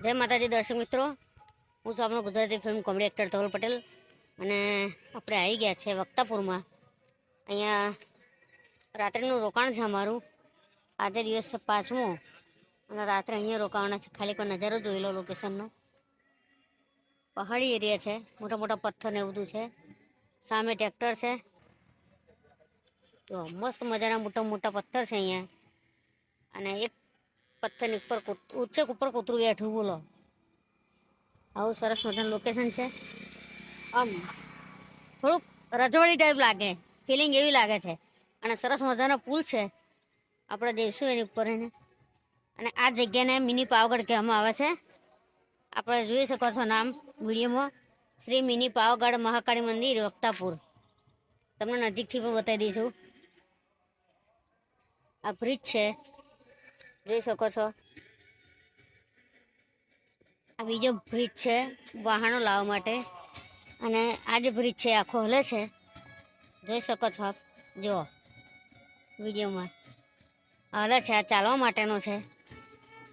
જય માતાજી દર્શક મિત્રો, હું છું આપણો Gujarati film comedy actor Dhaval Patel અને આપણે આવી ગયા છે વક્તાપુરમાં. અહીંયા રાત્રિનું રોકાણ છે અમારું. આજે દિવસ છે 5મો અને રાત્રે અહીંયા રોકાવાના છે. ખાલી કોઈ નજારો જોઈ લો લોકેશનનો. પહાડી એરિયા છે, મોટા મોટા પથ્થર ને એવું બધું છે. સામે ટ્રેક્ટર છે. તો મસ્ત મજાના મોટા મોટા પથ્થર છે અહીંયા. અને એક પથ્થરની ઉપર ઉચ્ચક ઉપર કૂતરું બેઠું, બોલો. આવું સરસ મજાનું લોકેશન છે. આમ થોડુંક રજવાડી ટાઈપ લાગે, ફિલિંગ એવી લાગે છે. અને સરસ મજાનો પુલ છે, આપણે જઈશું એની ઉપર એને. અને આ જગ્યાને મિની પાવાગઢ કહેવામાં આવે છે. આપણે જોઈ શકો છો નામ વિડીયોમાં, શ્રી મિની પાવાગઢ મહાકાળી મંદિર વક્તાપુર. તમને નજીકથી પણ બતાવી દઈશું. આ બ્રિજ છે, જોઈ શકો છો. આ બીજો બ્રિજ છે વાહનો લાવવા માટે. અને આ જે બ્રિજ છે આખો હલે છે, જોઈ શકો છો આપ. જુઓ વિડીયોમાં હલે છે. આ ચાલવા માટેનો છે.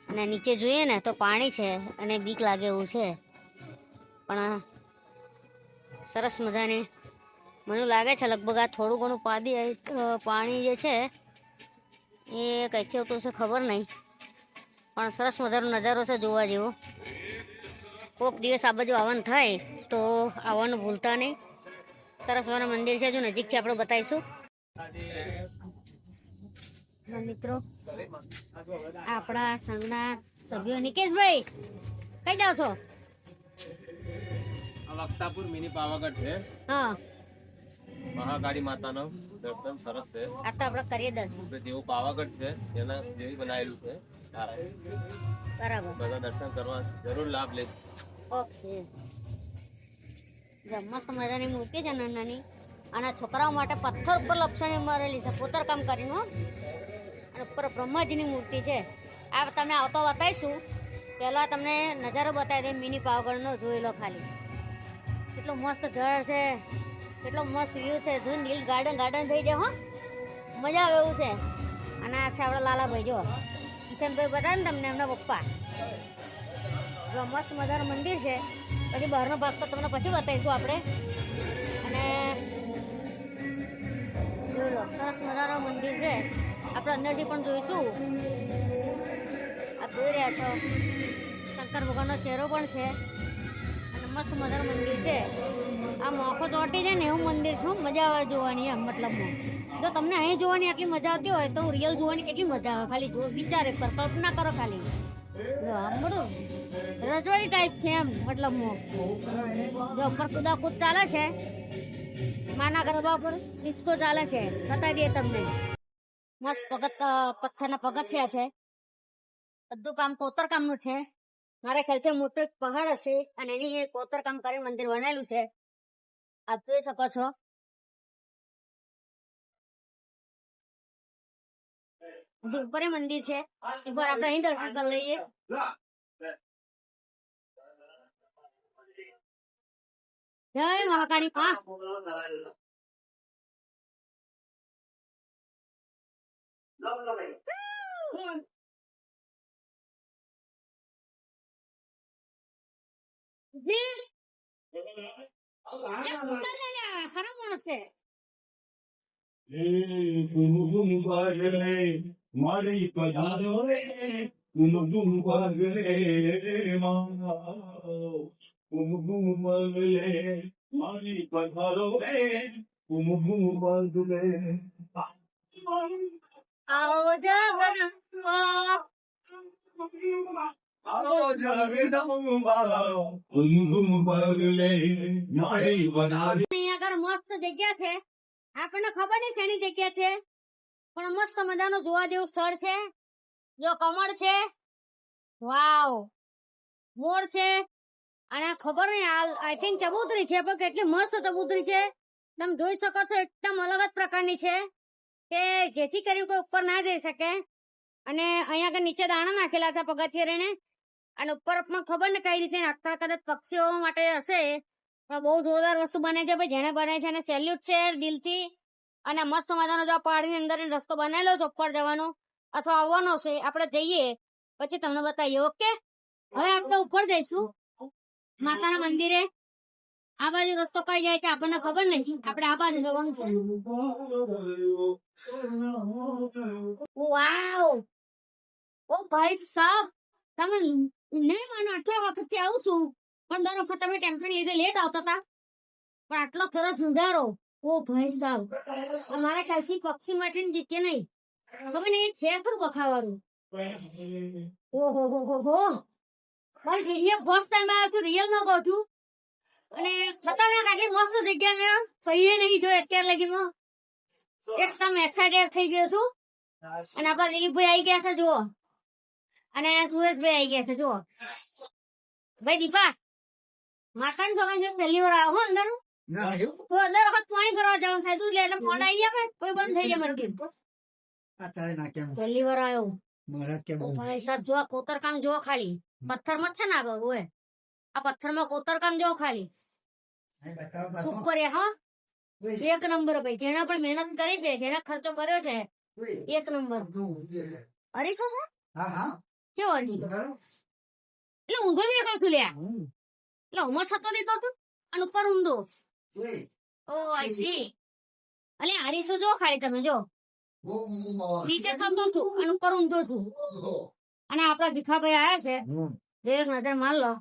અને નીચે જોઈએ ને તો પાણી છે અને બીક લાગે એવું છે. પણ સરસ મજાની મને લાગે છે લગભગ આ થોડું ઘણું પાણી જે છે એ કંઈથી આવતું છે ખબર નહીં, પણ સરસ મજાનો નજારો છે જોવા જેવો. કોઈક દિવસ આ બાજુ આવવાનું થાય તો આવવાનું ભૂલતા નહીં. સરસ મજાનું મંદિર છે, જો નજીકથી આપણે બતાવીશું. મિત્રો, આપણા સંઘના સભ્યો નિકેશભાઈ કઈ જાઓ છો? વક્તાપુર મિની પાવાગઢ છે. હા, મહાકાળી માતાનો દર્શન સરસ છે. આ તો આપણે કરીએ દર્શન. જેવું પાવાગઢ છે એના જેવી બનાવેલું છે. બરાબર, બધા દર્શન કરવા જરૂર લાભ લે. ઓકે. મસ્ત મજાની મૂર્તિ છે નાની. અને છોકરાઓ માટે પથ્થર ઉપર લપસણી મારેલી છે, કોતરકામ કરીને. અને ઉપર બ્રહ્માજીની મૂર્તિ છે. આ તમને આવતો બતાવીશું. પહેલાં તમને નજારો બતાવી દે મિની પાવાગઢનો. જોઈ લો ખાલી, કેટલું મસ્ત ઝાડ છે, કેટલો મસ્ત વ્યૂ છે. જોઈને દિલ ગાર્ડન થઈ જાય. હો, મજા આવે એવું છે. અને આ છે આપણા લાલાભાઈ, જો કિશનભાઈ બતાવે ને તમને, એમના પપ્પા. જો મસ્ત મજાનું મંદિર છે. પછી બહારનો ભાગ તો તમને પછી બતાવીશું આપણે. અને જોઈ લો, સરસ મજાનું મંદિર છે. આપણે અંદરથી પણ જોઈશું. આપ જોઈ રહ્યા છો, શંકર ભગવાનનો ચહેરો પણ છે. અને મસ્ત મજાનું મંદિર છે. આ મોખો ચોંટી જાય ને એવું મંદિર છે. મજા આવે જોવાની, એમ મતલબમાં. જો તમને અહીં જોવાની આટલી મજા આવતી હોય તો રિયલ જોવાની કેટલી મજા આવે. ખાલી જો વિચાર કર, કલ્પના કરો ખાલી. જો આમ બધું રજવાડી ટાઈપ છે એમ મતલબમાં. જો ઉપર કુદાકૂદ ચાલે છે, માના ગરબા ઉપર ડિસ્કો ચાલે છે. બતાવી દઈએ તમને. મસ્ત પથ્થરના પગથિયા છે. બધું કામ કોતર કામનું છે. મારા ખ્યાલથી મોટો એક પહાડ હશે અને એની કોતર કામ કરીને મંદિર બનાવેલું છે. આપ જોઈ શકો છો. જે ઉપર મંદિર છે, એકવાર આપણે અહીં દર્શન કરી લઈએ. જય મહાકાળી માં. ખરા માણસ છે. મારી પધારો રે કુમકુમ પગલે કુમકુમ પગલે મારી પધારો રે કુમકુમ પગલે. આવો જગન આવો જગદંબા કુમકુમ પગલે મારી પધારો. અહીંયા આગળ મસ્ત જગ્યા છે. આપણને ખબર નહીં શેની જગ્યા છે, પણ મસ્ત મજાનું જોવા જેવું સ્થળ છે. જો કમળ છે, વાવ, મોર છે. અને ખબર નહીં, આઈ થિંક ચબૂતરી છે, પણ કેટલી મસ્ત ચબૂતરી છે. તમે જોઈ શકો છો, એકદમ અલગ જ પ્રકારની છે કે જેથી કરીને કોઈ ઉપર ના જઈ શકે. અને અહીંયા આગળ નીચે દાણા નાખેલા છે પગથિયે રહીને. અને ઉપર પણ ખબર ને કઈ રીતે નાખતા, કદાચ પક્ષીઓ માટે હશે. પણ બહુ જોરદાર વસ્તુ બને છે ભાઈ. જેને બને છે એને સેલ્યુટ છે દિલથી. અને મસ્ત મજાનો જો પહાડની અંદર રસ્તો બનાવેલો છે ઉપર જવાનો અથવા આવવાનો છે. આપણે જઈએ પછી તમને બતાવીએ. ઓકે, હવે આપણે ઉપર જઈશું માતાના મંદિરે. આ બાજુ રસ્તો કઈ જાય છે આપણને ખબર નહીં, આપણે આ બાજુ જવાનું છે. વાવ, ઓ ભાઈ સાહેબ, તમે નહીં માનો આટલા વખતથી આવું છું, પણ દર વખત તમે ટેમ્પો લીધે લેટ આવતા હતા, પણ આટલો સરસ નજારો. ઓ ભાઈ સાહેબ, અમારા ખ્યાલથી પક્ષી માટે જીતે નહીં, ખબર નહીં છે ખરું બખાવાનું. ઓહો હો હો હો, ભાઈ રિયલ ફર્સ્ટ ટાઈમ આવ્યો છું, રિયલ માં કહું છું. અને ખતરનાક આટલી મસ્ત જગ્યા મેં કહીએ નહીં જોઈ અત્યાર લગીમાં. એકદમ એક્સાઇટેડ થઈ ગયો છું. અને આપડા દિલીપભાઈ આવી ગયા છે જુઓ, અને સુરેશભાઈ આવી ગયા છે જુઓ. ભાઈ દીપા, માતાની છોકરા છે પહેલી વાર આવો અંદર, તો અંદર વખત પાણી ભરવા જવાનું થાય તું, એટલે ફોન આવી ગયા કોઈ બંધ થઈ જાય મંદિર. પહેલી વાર આવ્યો ભાઈ સાહેબ, જો કોતરકામ જો ખાલી પથ્થર માં છે ને આ પથ્થર માં કોતરકામ જો ખાલી સુપર. હા, એક નંબર ભાઈ, જેના પણ મહેનત કરી છે, જેના ખર્ચો કર્યો છે, એક નંબર. અરીસો છે કેવો એટલે ઊંધો દેખાવ છું લ્યા, એટલે ઉમર થતો દેખાવ છું અને ઉપર ઊંધો. ઓ આઈ સી. અલે અરીસો જો ખાલી તમે જો, નીચે થતો છું અને ઉપર ઊંધો છું. અને આપડા ભીખાભાઈ આવ્યા છે, એક નજર માર લો.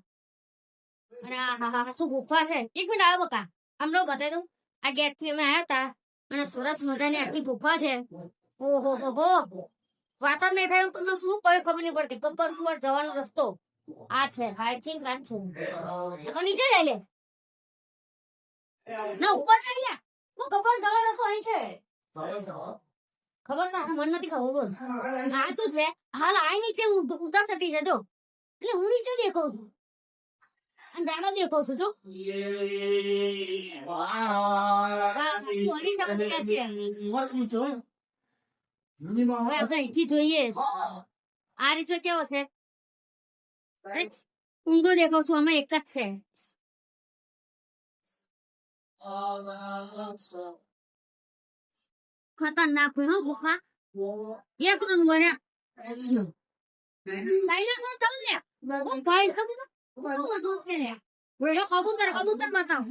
અને આ શું ગુફા છે, એક મિનિટ આવ્યો બકા, આમ લો બતાવી દઉં. આ ગેટ થી અમે આવ્યા હતા અને સરસ મજાની આટલી ગુફા છે. ઓહો હો હો, વાત જ નહીં થાય તમને શું કોઈ ખબર નહીં પડતી. ગબ્બર ઉપર જવાનો રસ્તો આ છે, આઈ થિંક આ છે. નીચે જાય લે ના ઉપર જાય લ્યા, તો ગબ્બર જવાનો રસ્તો અહીં છે. ખબર ના, મને નથી ખબર. આ શું છે હાલ, આ નીચે ઉદાસ થતી છે જો, એટલે હું નીચે દેખાઉં છું અને જાડો દેખાઉં છું જો. હવે આપણે અહીંથી જોઈએ આ રીતે કેવો છે, ઊંધો દેખાવ છું, અમે એક જ છે. ખતરનાક હોય હો ગુફા, એક નંબર. કબૂતર કબૂતર બતાવ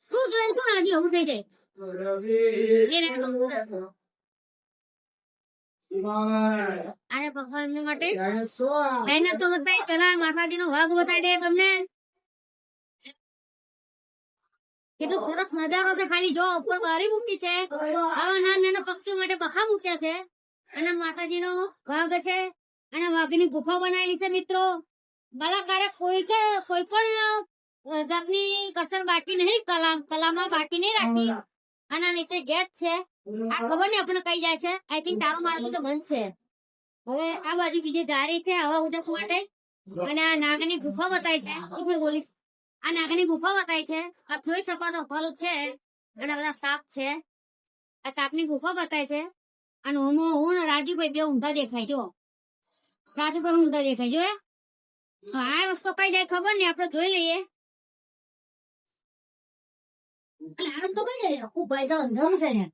શું જોયું તું આજે હું થઈ જાય. અરે ભગવાન એમની માટે એને તો બતાવી, પેલા માતાજી નો વાઘ બતાવી દે તમને. કેટલો સરસ નજારો છે, ખાલી જો ઉપર બારી મૂકી છે, આવા નાના નાના પક્ષીઓ માટે બખા મૂક્યા છે, અને માતાજી નો વાઘ છે, અને વાઘની ગુફા બનાવેલી છે. મિત્રો, કલાકારે કોઈ પણ જાતની કસર બાકી નહીં, કલામાં બાકી નહીં રાખી. આના નીચે ગેટ છે, આ ખબર નહીં આપણે કઈ જાય છે. આઈ થિંક તારો માર્ગ તો બંધ છે. હવે આ બાજુ બીજી જારી છે હવા ઉદાસ માટે, અને આ નાગની ગુફા બતાવી છે. બોલીશ, આ નાગની ગુફા બતાવી છે. આપ જોઈ શકો છો, ફળ છે અને બધા સાપ છે. આ સાપની ગુફા બતાવી છે. અને હું ને રાજુભાઈ બે ઊંધા દેખાય જો, રાજુભાઈ ઊંધા દેખાય જો. આ રસ્તો કઈ જાય ખબર નહીં, આપણે જોઈ લઈએ. આ રસ્તો કઈ જાય? ભાઈ તો અંધારું છે ને,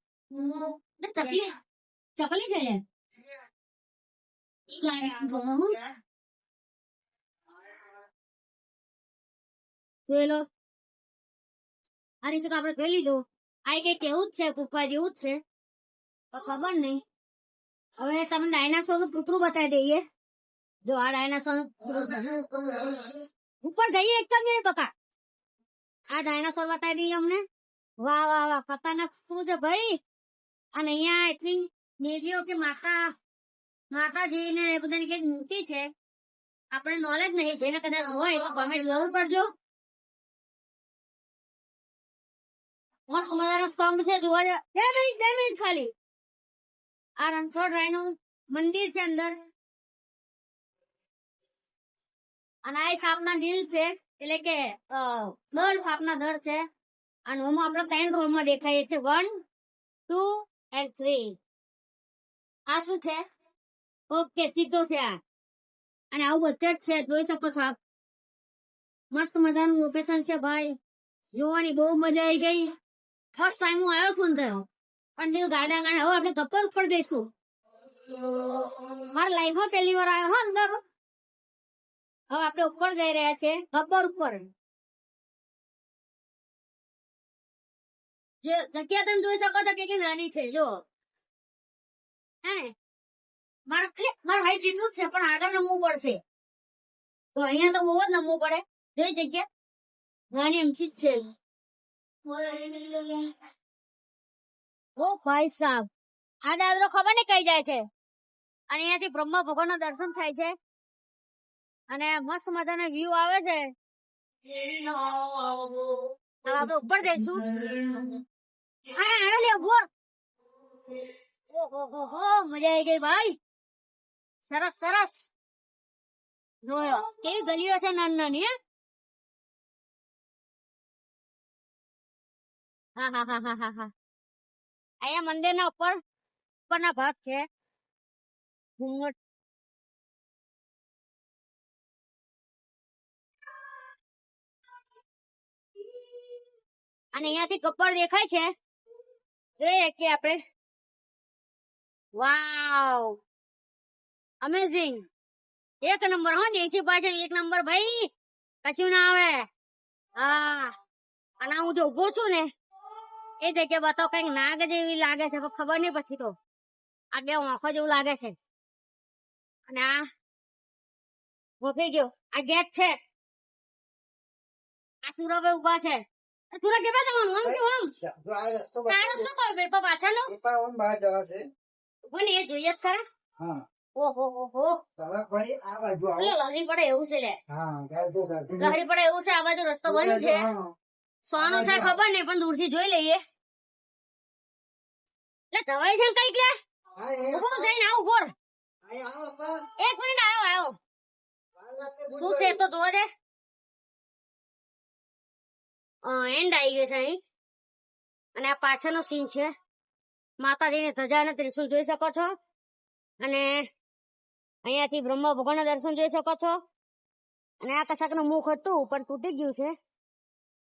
ચકલી છે ને. જોઈ લો, આ રીતે તો આપણે જોઈ લીધું. આ કઈક એવું જ છે, ગુફા જેવું જ છે, તો ખબર નહીં. હવે તમને ડાયનાસોર નું પૂતળું બતાવી દઈએ. જો આ ડાયનાસોર ઉપર જઈએ એક જ બકા, આ ડાયનાસોર બતાવી દઈએ અમને. વાહ વાહ વાહ, ખતરનાક શું છે ભાઈ. અને અહીંયા એટલી દેવીઓ કે માતાજી ને એ બધાની કઈક મૂર્તિ છે, આપણે નોલેજ નહીં. જેને કદાચ હોય તો કમેન્ટ જરૂર કરજો. મસ્ત મજાનો સ્તંભ છે, જોવા જાય. 2 મિનિટ ખાલી. આ રણછોડ રાય નું મંદિર છે અંદર, અને આ સાપના દિલ છે, એટલે કે 10 સાપના દર છે. અને હું આપણે 3 રોલ માં દેખાઈએ છે, 1, 2 and 3. આ શું છે? ઓકે, સીધો છે આ. અને આવું બધે જ છે, જોઈ શકો છો આપ. મસ્ત મજાનું લોકેશન છે ભાઈ, જોવાની બહુ મજા આવી ગઈ. ફર્સ્ટ ટાઈમ હું આવ્યો છું અંદર, પણ ગાડા હવે આપણે ગપ્પર ઉપર જઈશું. મારા લાઈફમાં પહેલી વાર આવ્યો હો અંદર. હવે આપણે ઉપર જઈ રહ્યા છે, ગબ્બર ઉપર. જે જગ્યા તમે જોઈ શકો છો કેટલી નાની છે, જો હે ને? મારા હાઈટ જેટલું જ છે, પણ આગળ નમવું પડશે. તો અહીંયા તો બહુ જ નમવું પડે. જોઈ જગ્યા નાની એમથી જ છે. ઓ ભાઈ સાહેબ, આ દાદરો ખબર ને કઈ જાય છે. અને અહીંયાથી બ્રહ્મા ભગવાન નું દર્શન થાય છે. અને મસ્ત મજાનો વ્યૂ આવે છે. હવે આપણે ઉપર જઈશું. ઓહો, મજા આવી ગઈ ભાઈ. સરસ સરસ. જોયો કેવી ગલીઓ છે નાની નાની. હે હા હા હા હા હા હા. અહીંયા મંદિરના ઉપરના ભાગ છે. ઘુમ્મટ અને અહીંયાથી ગબ્બર દેખાય છે. જોઈએ કે આપણે. વાવ, અમેઝિંગ, એક નંબર. હો દેશી પાછળ એક નંબર ભાઈ, કશું ના આવે. હા, અને હું જો ઉભો છું ને એ જગ્યા બતાવો, કઈક નાગ જેવી લાગે છે, પણ ખબર નહીં પછી તો. આ બે આંખો જેવું લાગે છે. અને આ વફી ગયો, આ ગેટ છે. આ સુરભ ઉભા છે. સુરત કેવા જવાનું? આમ કેવું આમ? આ રસ્તો કયો પાછળનો? બહાર જવા છે. કોને એ જોઈએ જ ખરા? હા. ઓહો હો, તમે ભાઈ આ બાજુ આવો. લહરી પડે એવું છે લે. હા, ચાલજો ચાલજો. લહરી પડે એવું છે. આ બાજુ રસ્તો બંધ છે. સોનું છે ખબર નહીં, પણ દૂરથી જોઈ લઈએ. એટલે જવાય છે કઈક લે. હા, એ ઉભો જઈને આવ ઉપર. આવો અપ્પા. એક મિનિટ આવ્યો. શું છે એ તો જોવા દે. એન્ડ આવી ગયો છે અહીં. અને આ પાછળનો સીન છે. માતાજીની ધજા અને ત્રિશુલ જોઈ શકો છો. અને અહીંયાથી બ્રહ્મા ભગવાનના દર્શન જોઈ શકો છો. અને આ કશાકનું મુખ હતું પણ તૂટી ગયું છે.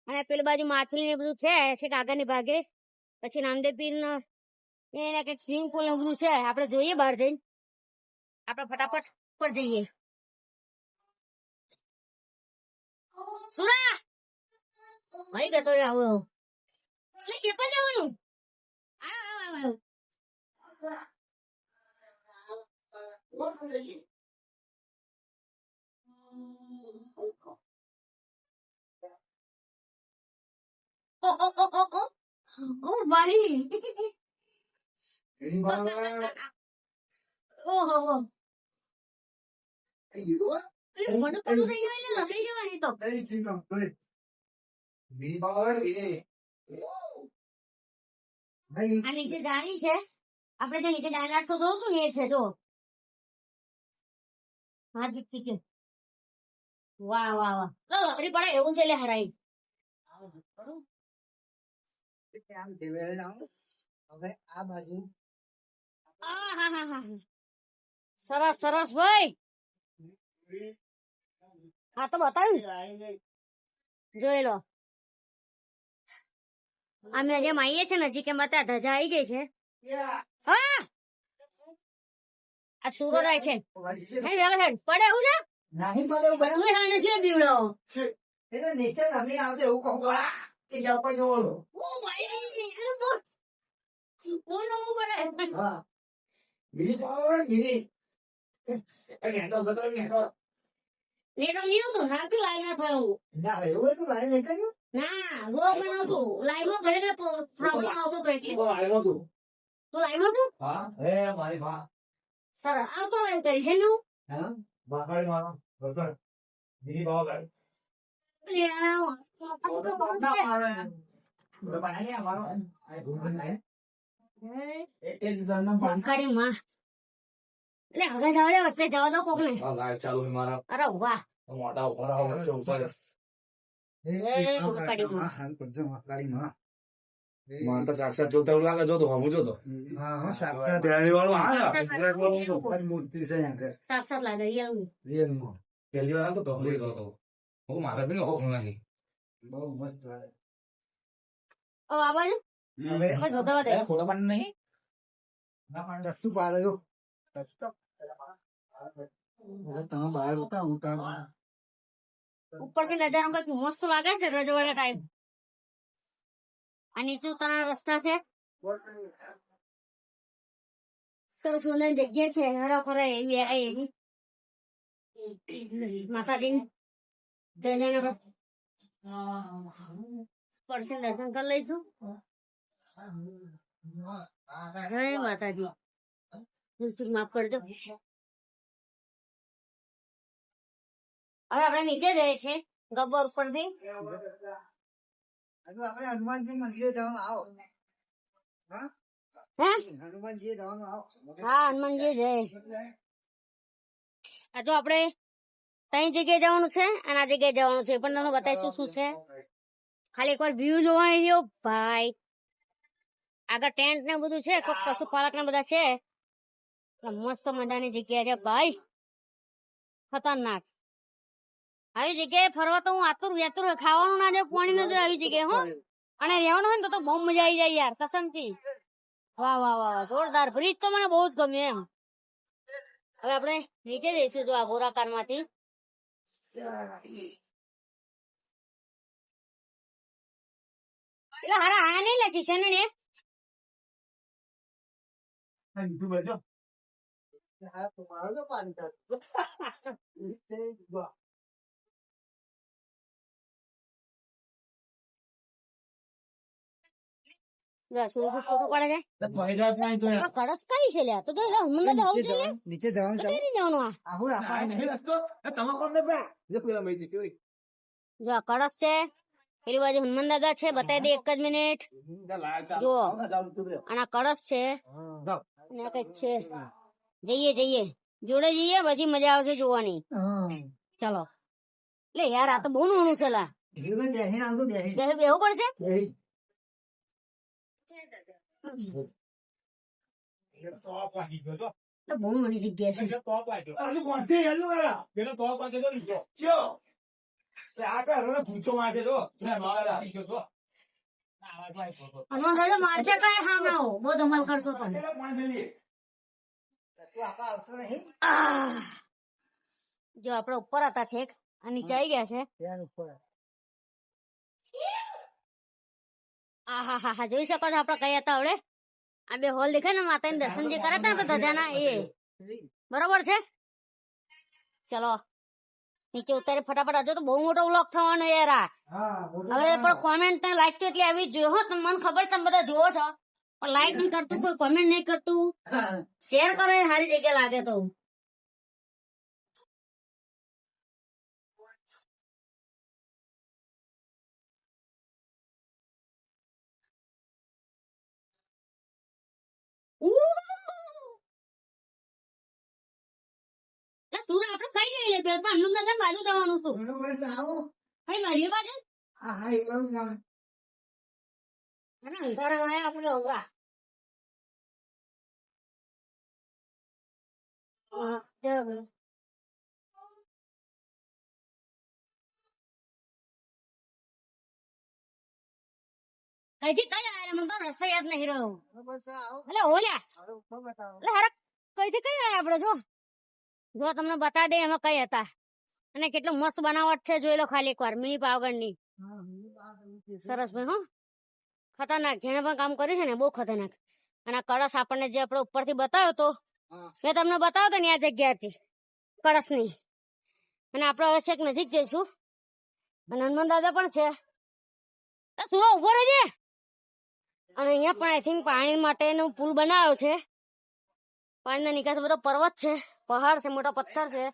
અને પેલી બાજુ માછલી ને બધું છે આગળની ભાગે. પછી નામદેવ પીર એને કઈક સ્વિમિંગ પુલ ને બધું છે. આપણે જોઈએ બહાર જઈને. આપણે ફટાફટ પર જઈએ. સુરા ભાઈ ગતો આવો એટલે કે પર જવાનું. ઓ ભાઈ, એની બહાર ઓહો, થઈ ગયું. પડું થઈ ગયું એટલે લગડી જવાની તો. થઈ ગયું. એની બહાર એ. ભાઈ આ નીચે જાળી છે. આપણે જે નીચે જાળી તો જોતું ને એ છે. જો હા દીકરી કે વાહ વાહ વાહ. લગડી પડે એવું છે લે હરાઈ. આમ દેવેલ આવો. હવે આ બાજુ સરસ સરસ ભાઈ. હા તો બતાવ્યું, જોઈ લો. અમે જેમ આવીએ છીએ નજીક એમ બતા ધજા આવી ગઈ છે. હા, આ સુરો જાય છે. પડે એવું છે. નહીં પડે એવું બરાબર. તું હાને જે બીવડો. એટલે નીચે નમી આવતો એવું કહું. કે જાવ પર જોવો. ઓ ભાઈ, કોણ નવું પડે. હા, બીજી પાવર બીજી. નેટો બતો નેટો. નેટો નહીં આવતું. હાથી લાઈ ના થયું. ના એવું તો લાઈ નહીં કર્યું. ના વ્લોગ બનાવતું. લાઈવમાં ભલે પ્રોબ્લેમ આવતો તો એટલે. તો આવ્યો તું. તું લાઈવમાં તું? હા, મારી માં. સરસ. આવતો લાઈવ કરી છે ને. હા, બાકાઈ મારો. બસર. બીજી પાવર. પંખાડી માં એટલે હવે જવા વચ્ચે જવા દો કોક ને. ચાલુ મારા અરે વાહ, મોટા ઉપર માં તો સાક્ષાત જોતા એવું લાગે જોતો હમું જોતો પહેલી વાળું મૂર્તિ છે સાક્ષાત લાગે રિયલ. પહેલી વાર આવતો તો હું મારા બી હોખ નાખી બહુ મસ્ત લાગે. ઓ આવાજ હવે જોતા દે. ખોટા પાણી નહીં રસ્તું પાડે જો રસ્તો તમે બહાર હતા ઉતાર ઉપરથી નજારો કંઈક મસ્ત લાગે છે રજવાડા ટાઈપ. આ નીચે ઉતારવાના રસ્તા છે. સરસ મજાની જગ્યા છે. હરા ફરા એવી એવી માતાજી સ્પર્શે દર્શન કરી લઈશું. જય માતાજી. ભૂલચૂક માફ કરજો. હવે આપણે નીચે જઈએ છીએ ગબ્બર ઉપરથી. આપણે હનુમાનજી મંદિરે જવાનું આવો. હે? હનુમાનજી જવાનું આવો. હા હનુમાનજી જય. આ જો આપણે ત્રણ જગ્યાએ જવાનું છે અને આ જગ્યાએ જવાનું છે, પણ તમને બતાવીશું શું છે. ખાલી એકવાર વ્યૂ જોવા આવ્યો ભાઈ. આગળ ટેન્ટ ને બધું છે, કોઈક પશુપાલક ને બધા છે. મસ્ત મજાની જગ્યા છે ભાઈ, ખતરનાક. આવી જગ્યાએ ફરવા તો હું આતુર વ્યાતુર, ખાવાનું ના જાય, પાણી ના જાય આવી જગ્યાએ. હો, અને રહેવાનું હોય ને તો બહુ મજા આવી જાય યાર, કસમથી. વાહ વાહ વાહ, જોરદાર. બ્રિજ તો મને બહુ જ ગમ્યું એમ. હવે આપણે નીચે જઈશું જો આ ગોરાકાર માંથી. એટલે હારા આ નહીં લખી છે ને. તમારું તો પાણી ફોટો પડે છે. કળશ કઈ છે લ્યા? તો જો હનુમાન આવું છે લ્યા. નીચે જવાનું તો કઈ નહીં જવાનું. આ આવું જો આ કળશ છે, પેલી બાજુ હનુમાન દાદા છે. બતાવી દે એક જ મિનિટ. જુઓ, અને આ કળશ છે અને આ કઈક છે. જઈએ જઈએ, જોડે જઈએ, પછી મજા આવશે જોવાની. ચલો. એટલે યાર આ તો બહુ નાનું છે લા. બેહવું પડશે. તો બહુ મોટી જગ્યા છે. હનુમાન દાદા મારશે કઈ હા ના હો, બહુ ધમાલ કરશો તમે. જો આપડે ઉપર હતા છેક, આ નીચે આવી ગયા છે. હા હા હા, જોઈ શકો છો આપડે કઈ હતા આવડે. આ બે હોલ દેખાય ને, માતાના દર્શન જે કર્યા હતા આપડે ધજાના, એ બરોબર છે. ચલો નીચે ઉતારી ફટાફટ. હજુ તો બહુ મોટો વ્લોગ થવાનો યાર આ. હવે પણ કોમેન્ટ ને લાઈક તો એટલી આવી જોઈએ. હો, મને ખબર તમે બધા જોવો છો, પણ લાઈક નહીં કરતું, કોઈ કોમેન્ટ નહીં કરતું. શેર કરો, સારી જગ્યા લાગે તો. સુર આપડે કઈ જઈએ? હનુમાન બાજુ જવાનું હતું. કઈ મારી બાજુ અંધારા વાળા આપડે હોગા. કઈથી કઈ આવ્યા? મને તો રસ્તો યાદ નહીં રહ્યો. એટલે ઓલ્યા એટલે હારા કઈથી કઈ આવ્યા આપડે. જો તમને બતા દે એમાં કઈ હતા, અને કેટલું મસ્ત બનાવટ છે. જોઈ લો ખાલી એક વાર મિની પાવાગઢ ની. સરસ ભાઈ. હો, ખતરનાક. જેને પણ કામ કર્યું છે ને બહુ ખતરનાક. અને આ કળશ આપણને જે આપડે ઉપરથી બતાવ્યો તો, મેં તમને બતાવ્યો તો ને આ જગ્યાથી કળશ ની. અને આપડે હવે છેક નજીક જઈશું. અને હનુમાન દાદા પણ છે. સુરો ઉભો રહેજે. અને અહીંયા પણ આઈ થિંક પાણી માટેનો પુલ બનાવ્યો છે. પાણીના નિકાસ બધો પર્વત છે, પહાડ છે, મોટા પથ્થર છે.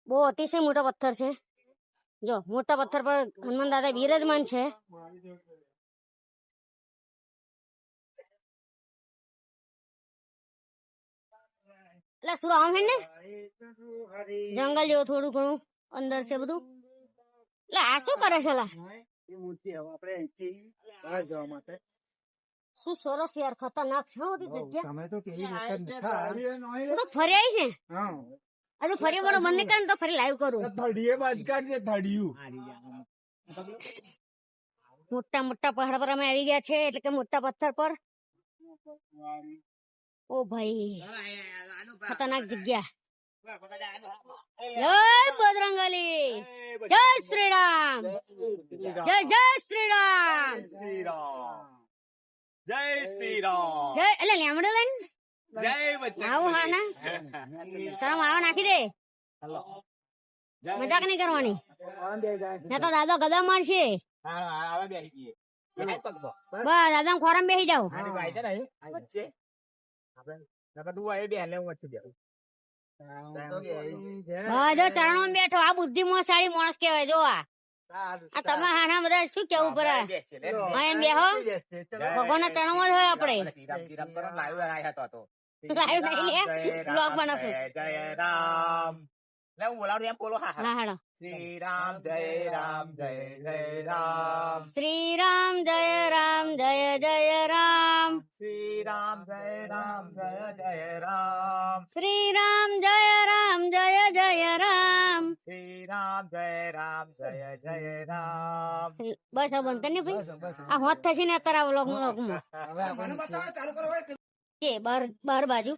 બહુ અતિશય મોટા પથ્થર છે. જો મોટા પથ્થર પર હનુમાન દાદા બિરાજમાન છે. એટલે સુરો આમ હે ને જંગલ જેવું થોડું ઘણું અંદર છે બધું. એટલે આ શું કરે છે લા? શું સરસ યાર, ખતરનાક છે જગ્યા. તો ફરી આવી છે. હજુ ફરી મારો બંધ નહીં કરે ને તો ફરી લાઈવ કરું. મોટા મોટા પહાડ પર અમે આવી ગયા છે, એટલે કે મોટા પથ્થર પર. ઓ ભાઈ, ખતરનાક જગ્યા. જય બજરંગબલી, જય શ્રી રામ, જય જય શ્રી રામ, શ્રી રામ જય શ્રી રામ જય. એટલે લેમડો લઈને જય આવું હા ના શરમ આવા નાખી દે. મજાક નહીં કરવાની, ના તો દાદા ગદા મારશે. બસ દાદા ખોરામ બેસી જાવ. જો ચરણો બેઠો, આ બુદ્ધિ મોસાળી માણસ કેવાય. જો આ તમે હાના બધા શું કેવું પડે? એમ બેહો, ભગવાન ના ચરણો જ હોય આપડે. લાઈવ નહીં લે, બ્લોગ બનાવશું. હા હાડો. શ્રી રામ જય રામ જય જય રામ શ્રી રામ જય રામ જય જય રામ, શ્રી રામ જય રામ જય જય રામ શ્રી રામ જય રામ જય જય રામ. શ્રી રામ જય રામ જય જય રામ બસ આ બનતા ને ભાઈ, આ હોત થશે ને અત્યારે આ વ્લોગ માં બાર બાજુ.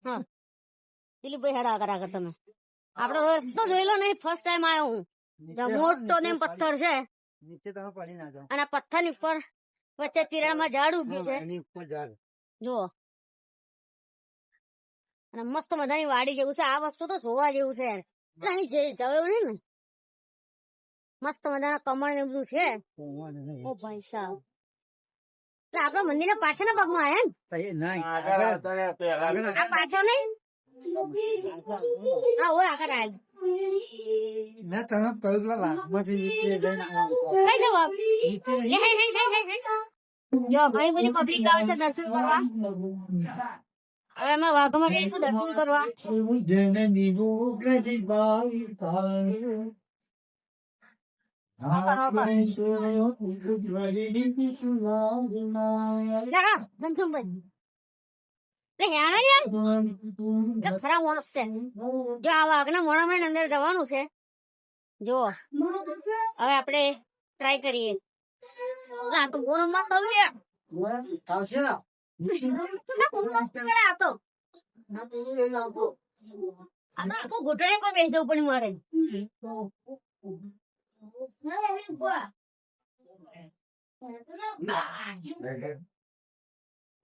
હા દિલીપભાઈ હેડા કરા તમે. આપડે રસ્તો જોયેલો નહીં, ફર્સ્ટ ટાઈમ આવ્યો હું. મોટો ને પથ્થર છે અને પથ્થર ની ઉપર વચ્ચે તિરાડમાં ઝાડ ઉગ્યું છે. જુઓ, અને મસ્ત મજાની વાડી જેવું છે. આ વસ્તુ તો જોવા જેવું છે. અહીં જવું નહીં ને, મસ્ત મજાના કમળ ને બધું છે. ઓ ભાઈ સાહેબ, એટલે આપડા મંદિર ના પાછળના ભાગમાં આયા ને, આ પાછળ નહીં. હા હોય આગળ આય. મેં તમે કહ્યું નીચે જઈને કઈ જવાબ? જો ઘણી બધી પબ્લિક આવે છે દર્શન કરવા. હવે અમે વાઘમાં જઈશું દર્શન કરવા. ખરા માણસ છે. જો આ વાઘના મોણામાં અંદર જવાનું છે. જો હવે આપણે ટ્રાય કરીએ. તો મોણમાં તો આખો ઘૂંટણે પર બેસી જવું પડે મારે.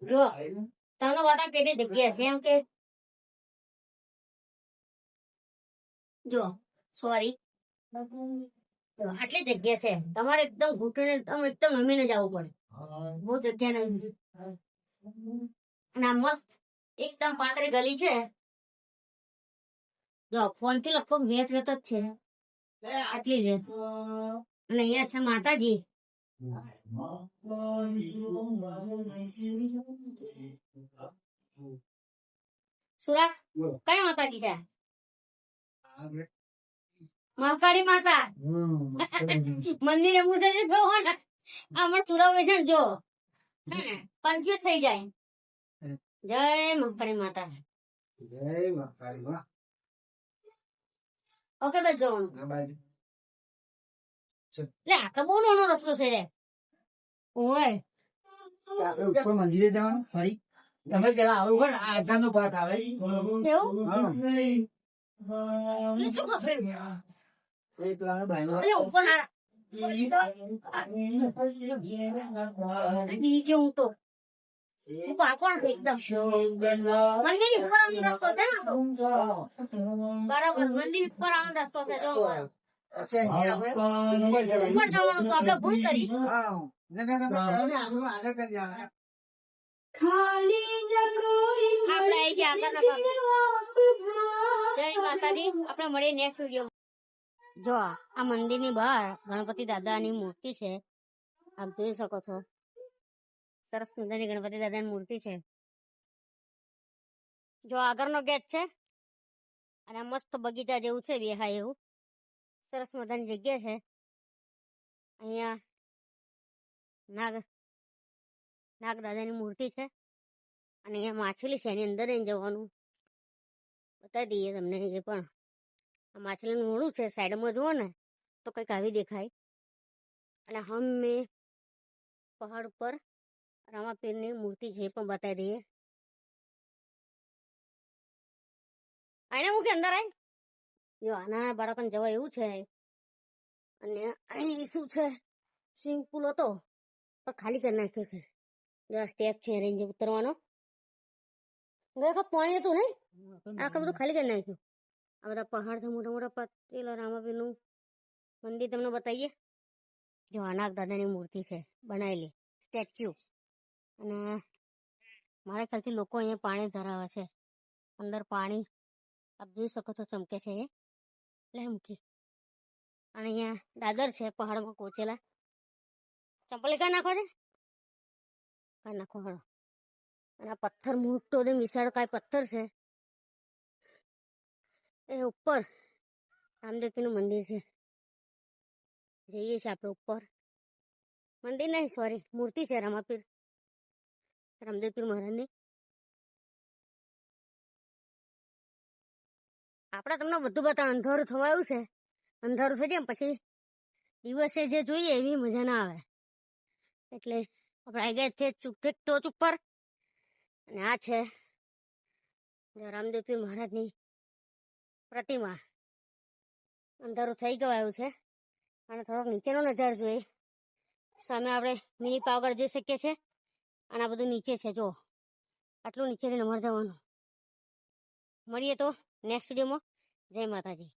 જો તમને બતા કેટલી જગ્યા છે એમ કે જો સોરી આટલી જગ્યા છે. તમારે એકદમ ઘૂંટણે એકદમ નમીને જવું પડે. બહુ જગ્યા નહીં. અને આ મસ્ત એકદમ પાતળી ગલી છે. જો ફોન થી લગભગ વેચ વેચ જ છે. આટલી વેચ. અને અહીંયા છે માતાજી. સુરા કઈ માતાજી છે? મહાકાળી માતા. મંદિર એવું છે જો ને આમાં સુરા હોય છે ને જો કન્ફ્યુઝ થઈ જાય. જય મહાકાળી માતા. ઓકે બસ જો લે આ તો બહુ નાનો રસ્તો છે રે. ઓય ઉપર મંદિરે જવાનું ફરી તમે પેલા આવું હોય ને આધાર નો પાક આવે એવું શું ખબર? અરે ઉપર હારા નીચે હું તો પાકોણ એકદમ મંદિર ઉપર આવવાનો રસ્તો છે ને તો બરાબર મંદિર ઉપર આવવાનો રસ્તો છે. જો ઉપર જવાનું તો આપણે ભૂલ કરી. આપણે આવી ગયા આગળના ભાગમાં. જય માતાજી. આપણે મળીએ નેક્સ્ટ વિડીયો. જો આ મંદિર ની બહાર ગણપતિ દાદા ની મૂર્તિ છે. આપ જોઈ શકો છો. સરસ મજાની ગણપતિ દાદા ની મૂર્તિ છે. જો આગળનો ગેટ છે અને મસ્ત બગીચા જેવું છે બેહાય એવું. સરસ મજાની જગ્યા છે. અહીંયા નાગ દાદાની મૂર્તિ છે અને અહીંયા માછલી છે. એની અંદર જવાનું બતાવી દઈએ તમને. એ પણ આ માછલીનું મોડું છે. સાઈડમાં જુઓ ને તો કંઈક આવી દેખાય. અને હમે પહાડ ઉપર રામાપીરની મૂર્તિ છે એ પણ બતાવી દઈએ. આને મૂકી અંદર આય જો આના બાળકોને જવા એવું છે અને અહીં શું છે સ્વિમિંગ પુલ હતો પણ ખાલી કરી નાખ્યો છે જો આ સ્ટેપ છે રેન્જ ઉતરવાનો ગઈ વખત પાણી હતું નહીં આખું બધું ખાલી કરી નાખ્યું આ બધા પહાડ છે મોટા મોટા પેલા રામાપીરનું મંદિર તમને બતાવીએ જો અનાગ દાદાની મૂર્તિ છે બનાવેલી સ્ટેચ્યુ અને મારા ખ્યાલથી લોકો અહીંયા પાણી ધરાવે છે અંદર પાણી આપ જોઈ શકો છો ચમકે છે એ લે મૂકી અને અહીંયા દાદર છે પહાડમાં કોચેલા ચંપલ કાઢ નાખો છે કાઢ નાખો હળો અને આ પથ્થર મોટો ને વિશાળ કાંઈ પથ્થર છે એ ઉપર રામદેવપીરનું મંદિર છે જઈએ છીએ આપણે ઉપર મંદિર નહીં સોરી મૂર્તિ છે રામાપીર રામદેવપીર મહારાજની આપણે તમને બધું બતાવ અંધારું થવાયું છે અંધારું થઈ જાય પછી દિવસે જે જોઈએ એવી મજા ના આવે એટલે આપણે આવી ગયા છે ચૂકઠેક ટોચ ઉપર અને આ છે રામદેવપીર મહારાજની પ્રતિમા અંધારું થઈ ગયું છે અને થોડોક નીચેનો નજારો જોઈએ સામે આપણે મિની પાવાગઢ જોઈ શકીએ છીએ અને આ બધું નીચે છે જો આટલું નીચેથી નમર જવાનું મળીએ તો નેક્સ્ટ વિડીયોમાં જય માતાજી